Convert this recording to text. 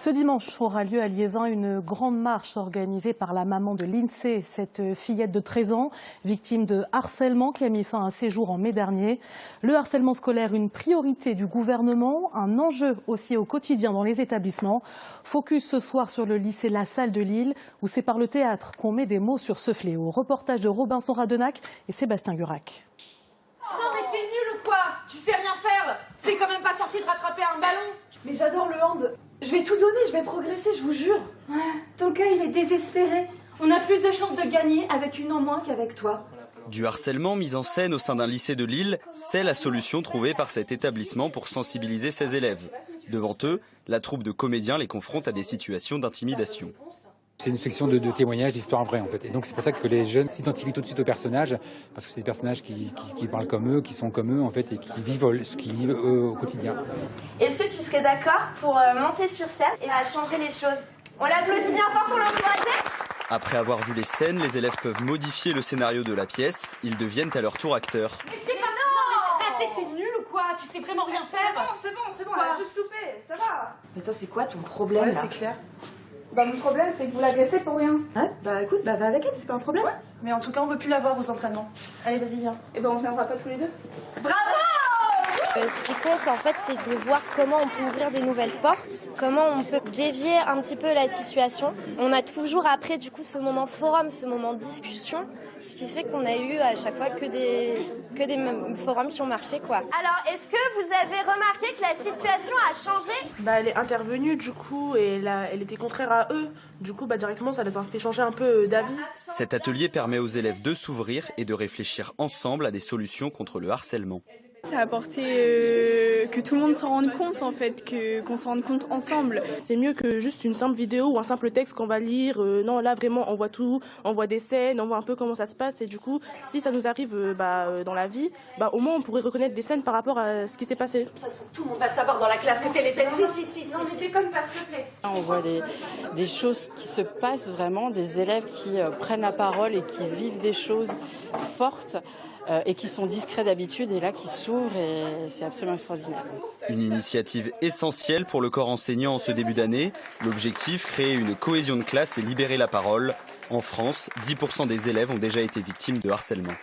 Ce dimanche aura lieu à Liévin une grande marche organisée par la maman de Lindsay, cette fillette de 13 ans, victime de harcèlement qui a mis fin à un séjour en mai dernier. Le harcèlement scolaire, une priorité du gouvernement, un enjeu aussi au quotidien dans les établissements. Focus ce soir sur le lycée La Salle de Lille, où c'est par le théâtre qu'on met des mots sur ce fléau. Reportage de Robinson Radenac et Sébastien Gurac. Non mais t'es nul ou quoi? Tu sais rien faire. C'est quand même pas censé de rattraper un ballon. Mais j'adore le hand. Je vais tout donner, je vais progresser, je vous jure. Ouais, ton gars il est désespéré. On a plus de chances de gagner avec une en moins qu'avec toi. Du harcèlement mis en scène au sein d'un lycée de Lille, c'est la solution trouvée par cet établissement pour sensibiliser ses élèves. Devant eux, la troupe de comédiens les confronte à des situations d'intimidation. C'est une fiction de témoignages, d'histoires vraies en fait. Et donc c'est pour ça que les jeunes s'identifient tout de suite aux personnages, parce que c'est des personnages qui parlent comme eux, qui sont comme eux en fait, et qui vivent ce qu'ils vivent eux au quotidien. Est-ce que tu serais d'accord pour monter sur scène et changer les choses? On l'applaudit bien fort pour l'encourager. Après avoir vu les scènes, les élèves peuvent modifier le scénario de la pièce. Ils deviennent à leur tour acteurs. Mais c'est pas non. T'es nul ou quoi? Tu sais vraiment rien faire. C'est bon, on a juste loupé, ça va. Mais toi c'est quoi ton problème Ouais, là? c'est clair. Bah mon problème c'est que vous l'agressez pour rien. Hein? Bah écoute, va avec elle, c'est pas un problème. Ouais. Mais en tout cas on veut plus la voir aux entraînements. Allez vas-y viens. Et ben on viendra pas tous les deux. Bravo. Ce qui compte en fait c'est de voir comment on peut ouvrir des nouvelles portes, comment on peut dévier un petit peu la situation. On a toujours après du coup ce moment forum, ce moment discussion, ce qui fait qu'on a eu à chaque fois que des forums qui ont marché quoi. Alors est-ce que vous avez remarqué que la situation a changé? Bah elle est intervenue du coup et elle était contraire à eux. Du coup directement ça les a fait changer un peu d'avis. Cet atelier permet aux élèves de s'ouvrir et de réfléchir ensemble à des solutions contre le harcèlement. Ça a apporté que tout le monde s'en rende compte en fait, qu'on s'en rende compte ensemble. C'est mieux que juste une simple vidéo ou un simple texte qu'on va lire. Non là vraiment on voit tout, on voit des scènes, on voit un peu comment ça se passe et du coup si ça nous arrive dans la vie, au moins on pourrait reconnaître des scènes par rapport à ce qui s'est passé. De toute façon tout le monde va savoir dans la classe que t'es les scènes. Si. Non mais t'es comme pas s'il te plaît. On voit des choses qui se passent vraiment, des élèves qui prennent la parole et qui vivent des choses fortes. Et qui sont discrets d'habitude et là qui s'ouvrent et c'est absolument extraordinaire. Une initiative essentielle pour le corps enseignant en ce début d'année. L'objectif, créer une cohésion de classe et libérer la parole. En France, 10% des élèves ont déjà été victimes de harcèlement.